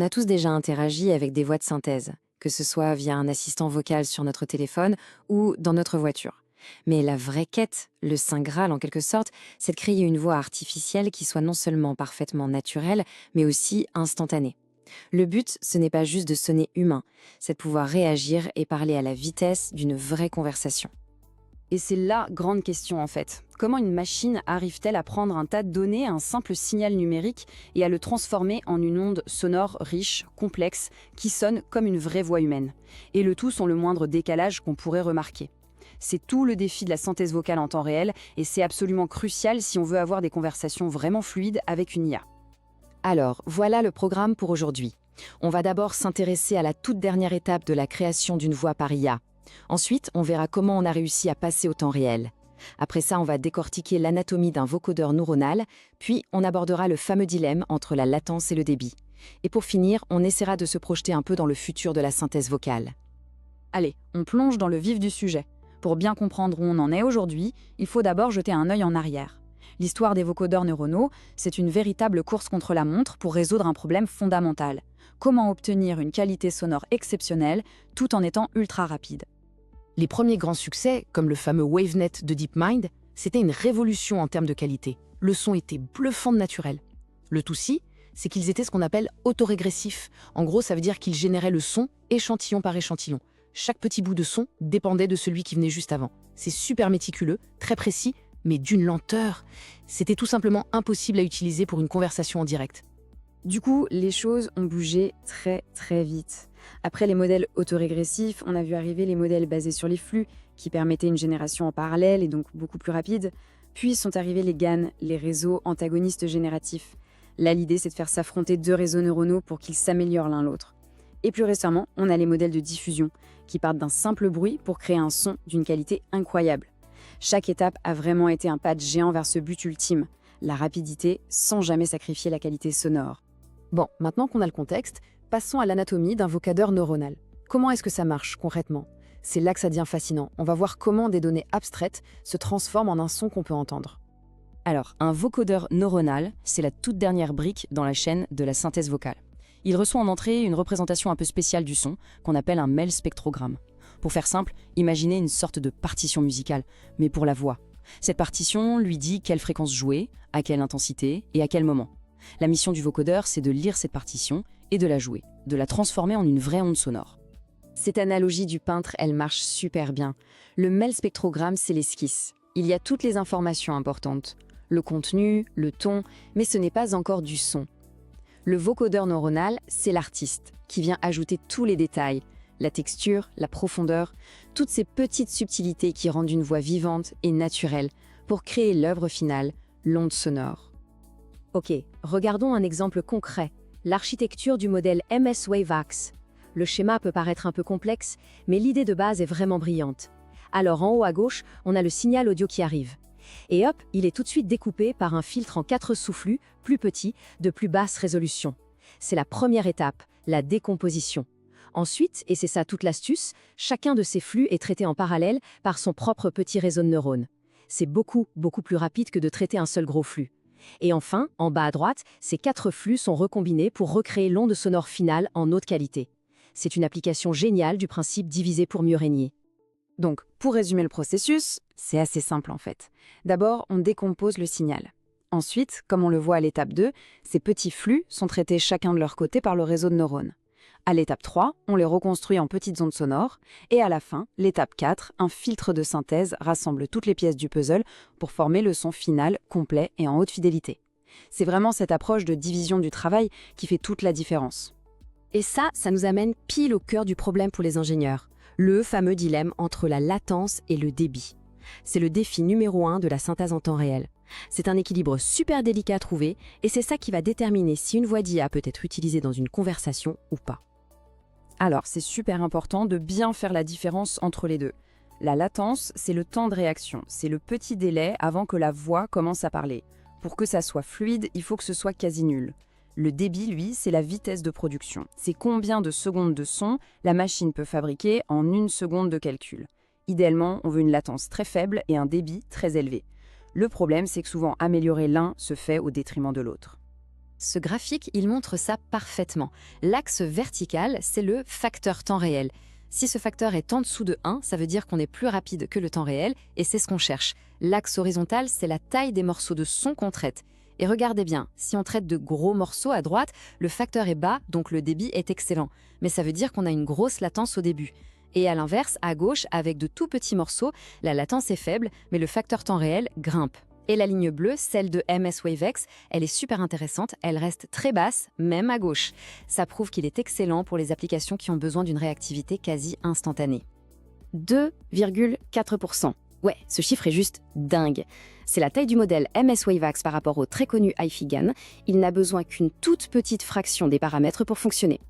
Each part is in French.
a tous déjà interagi avec des voix de synthèse, que ce soit via un assistant vocal sur notre téléphone ou dans notre voiture. Mais la vraie quête, le saint Graal en quelque sorte, c'est de créer une voix artificielle qui soit non seulement parfaitement naturelle, mais aussi instantanée. Le but, ce n'est pas juste de sonner humain, c'est de pouvoir réagir et parler à la vitesse d'une vraie conversation. Et c'est la grande question en fait. Comment une machine arrive-t-elle à prendre un tas de données, un simple signal numérique, et à le transformer en une onde sonore riche, complexe, qui sonne comme une vraie voix humaine? Et le tout sans le moindre décalage qu'on pourrait remarquer. C'est tout le défi de la synthèse vocale en temps réel, et c'est absolument crucial si on veut avoir des conversations vraiment fluides avec une IA. Alors, voilà le programme pour aujourd'hui. On va d'abord s'intéresser à la toute dernière étape de la création d'une voix par IA. Ensuite, on verra comment on a réussi à passer au temps réel. Après ça, on va décortiquer l'anatomie d'un vocodeur neuronal, puis on abordera le fameux dilemme entre la latence et le débit. Et pour finir, on essaiera de se projeter un peu dans le futur de la synthèse vocale. Allez, on plonge dans le vif du sujet. Pour bien comprendre où on en est aujourd'hui, il faut d'abord jeter un œil en arrière. L'histoire des vocodeurs neuronaux, c'est une véritable course contre la montre pour résoudre un problème fondamental. Comment obtenir une qualité sonore exceptionnelle tout en étant ultra rapide? Les premiers grands succès, comme le fameux WaveNet de DeepMind, c'était une révolution en termes de qualité. Le son était bluffant de naturel. Le souci, c'est qu'ils étaient ce qu'on appelle autorégressifs. En gros, ça veut dire qu'ils généraient le son échantillon par échantillon. Chaque petit bout de son dépendait de celui qui venait juste avant. C'est super méticuleux, très précis, mais d'une lenteur. C'était tout simplement impossible à utiliser pour une conversation en direct. Du coup, les choses ont bougé très très vite. Après les modèles autorégressifs, on a vu arriver les modèles basés sur les flux, qui permettaient une génération en parallèle et donc beaucoup plus rapide. Puis sont arrivés les GAN, les réseaux antagonistes génératifs. Là, l'idée, c'est de faire s'affronter deux réseaux neuronaux pour qu'ils s'améliorent l'un l'autre. Et plus récemment, on a les modèles de diffusion, qui partent d'un simple bruit pour créer un son d'une qualité incroyable. Chaque étape a vraiment été un pas de géant vers ce but ultime, la rapidité sans jamais sacrifier la qualité sonore. Bon, maintenant qu'on a le contexte, passons à l'anatomie d'un vocodeur neuronal. Comment est-ce que ça marche concrètement? C'est là que ça devient fascinant. On va voir comment des données abstraites se transforment en un son qu'on peut entendre. Alors, un vocodeur neuronal, c'est la toute dernière brique dans la chaîne de la synthèse vocale. Il reçoit en entrée une représentation un peu spéciale du son, qu'on appelle un MEL spectrogramme. Pour faire simple, imaginez une sorte de partition musicale, mais pour la voix. Cette partition lui dit quelle fréquence jouer, à quelle intensité et à quel moment. La mission du vocodeur, c'est de lire cette partition et de la jouer, de la transformer en une vraie onde sonore. Cette analogie du peintre, elle marche super bien. Le MEL spectrogramme, c'est l'esquisse. Il y a toutes les informations importantes. Le contenu, le ton, mais ce n'est pas encore du son. Le vocodeur neuronal, c'est l'artiste, qui vient ajouter tous les détails, la texture, la profondeur, toutes ces petites subtilités qui rendent une voix vivante et naturelle pour créer l'œuvre finale, l'onde sonore. Ok, regardons un exemple concret, l'architecture du modèle MS WaveAx. Le schéma peut paraître un peu complexe, mais l'idée de base est vraiment brillante. Alors en haut à gauche, on a le signal audio qui arrive. Et hop, il est tout de suite découpé par un filtre en 4 sous-flux, plus petit, de plus basse résolution. C'est la première étape, la décomposition. Ensuite, et c'est ça toute l'astuce, chacun de ces flux est traité en parallèle par son propre petit réseau de neurones. C'est beaucoup plus rapide que de traiter un seul gros flux. Et enfin, en bas à droite, ces 4 flux sont recombinés pour recréer l'onde sonore finale en haute qualité. C'est une application géniale du principe diviser pour mieux régner. Donc, pour résumer le processus, c'est assez simple en fait. D'abord, on décompose le signal. Ensuite, comme on le voit à l'étape 2, ces petits flux sont traités chacun de leur côté par le réseau de neurones. À l'étape 3, on les reconstruit en petites ondes sonores. Et à la fin, l'étape 4, un filtre de synthèse rassemble toutes les pièces du puzzle pour former le son final, complet et en haute fidélité. C'est vraiment cette approche de division du travail qui fait toute la différence. Et ça nous amène pile au cœur du problème pour les ingénieurs. Le fameux dilemme entre la latence et le débit. C'est le défi numéro 1 de la synthèse en temps réel. C'est un équilibre super délicat à trouver et c'est ça qui va déterminer si une voix d'IA peut être utilisée dans une conversation ou pas. Alors, c'est super important de bien faire la différence entre les deux. La latence, c'est le temps de réaction, c'est le petit délai avant que la voix commence à parler. Pour que ça soit fluide, il faut que ce soit quasi nul. Le débit, lui, c'est la vitesse de production. C'est combien de secondes de son la machine peut fabriquer en 1 seconde de calcul. Idéalement, on veut une latence très faible et un débit très élevé. Le problème, c'est que souvent améliorer l'un se fait au détriment de l'autre. Ce graphique, il montre ça parfaitement. L'axe vertical, c'est le facteur temps réel. Si ce facteur est en dessous de 1, ça veut dire qu'on est plus rapide que le temps réel, et c'est ce qu'on cherche. L'axe horizontal, c'est la taille des morceaux de son qu'on traite. Et regardez bien, si on traite de gros morceaux à droite, le facteur est bas, donc le débit est excellent. Mais ça veut dire qu'on a une grosse latence au début. Et à l'inverse, à gauche, avec de tout petits morceaux, la latence est faible, mais le facteur temps réel grimpe. Et la ligne bleue, celle de MS WaveX, elle est super intéressante, elle reste très basse, même à gauche. Ça prouve qu'il est excellent pour les applications qui ont besoin d'une réactivité quasi instantanée. 2,4%. Ouais, ce chiffre est juste dingue. C'est la taille du modèle MS WaveX par rapport au très connu iFigan. Il n'a besoin qu'une toute petite fraction des paramètres pour fonctionner.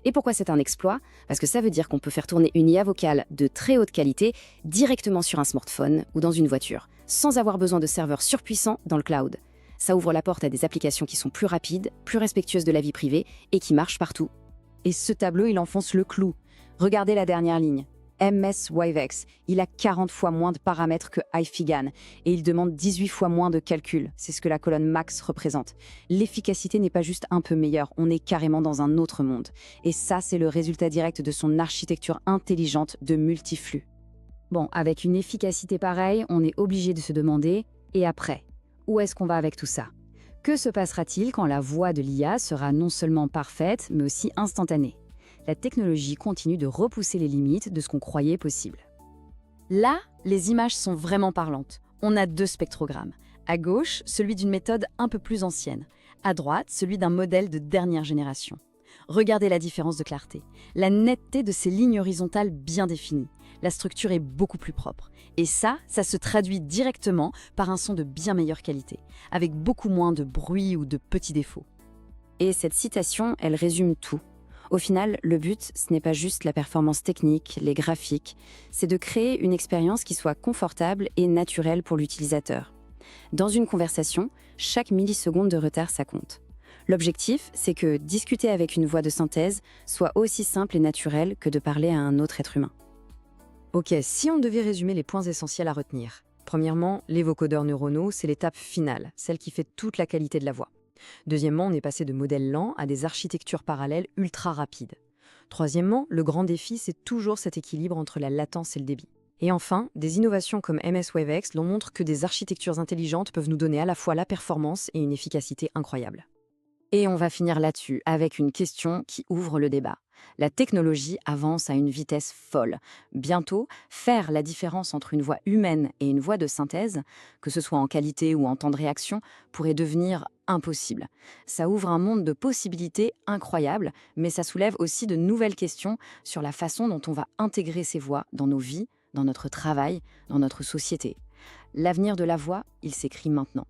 Et pourquoi c'est un exploit? Parce que ça veut dire qu'on peut faire tourner une IA vocale de très haute qualité directement sur un smartphone ou dans une voiture, sans avoir besoin de serveurs surpuissants dans le cloud. Ça ouvre la porte à des applications qui sont plus rapides, plus respectueuses de la vie privée et qui marchent partout. Et ce tableau, il enfonce le clou. Regardez la dernière ligne. MS WaveX, il a 40 fois moins de paramètres que iFigan et il demande 18 fois moins de calculs. C'est ce que la colonne max représente. L'efficacité n'est pas juste un peu meilleure, on est carrément dans un autre monde. Et ça, c'est le résultat direct de son architecture intelligente de multiflux. Bon, avec une efficacité pareille, on est obligé de se demander « et après ? Où est-ce qu'on va avec tout ça ? Que se passera-t-il quand la voix de l'IA sera non seulement parfaite, mais aussi instantanée ? La technologie continue de repousser les limites de ce qu'on croyait possible. Là, les images sont vraiment parlantes. On a 2 spectrogrammes. À gauche, celui d'une méthode un peu plus ancienne. À droite, celui d'un modèle de dernière génération. Regardez la différence de clarté. La netteté de ces lignes horizontales bien définies. La structure est beaucoup plus propre. Et ça se traduit directement par un son de bien meilleure qualité, avec beaucoup moins de bruit ou de petits défauts. Et cette citation, elle résume tout. Au final, le but, ce n'est pas juste la performance technique, les graphiques, c'est de créer une expérience qui soit confortable et naturelle pour l'utilisateur. Dans une conversation, chaque milliseconde de retard, ça compte. L'objectif, c'est que discuter avec une voix de synthèse soit aussi simple et naturel que de parler à un autre être humain. Ok, si on devait résumer les points essentiels à retenir. Premièrement, les vocodeurs neuronaux, c'est l'étape finale, celle qui fait toute la qualité de la voix. Deuxièmement, on est passé de modèles lents à des architectures parallèles ultra rapides. Troisièmement, le grand défi, c'est toujours cet équilibre entre la latence et le débit. Et enfin, des innovations comme MS WaveX l'on montre que des architectures intelligentes peuvent nous donner à la fois la performance et une efficacité incroyable. Et on va finir là-dessus avec une question qui ouvre le débat. La technologie avance à une vitesse folle. Bientôt, faire la différence entre une voix humaine et une voix de synthèse, que ce soit en qualité ou en temps de réaction, pourrait devenir impossible. Ça ouvre un monde de possibilités incroyables, mais ça soulève aussi de nouvelles questions sur la façon dont on va intégrer ces voix dans nos vies, dans notre travail, dans notre société. L'avenir de la voix, il s'écrit maintenant.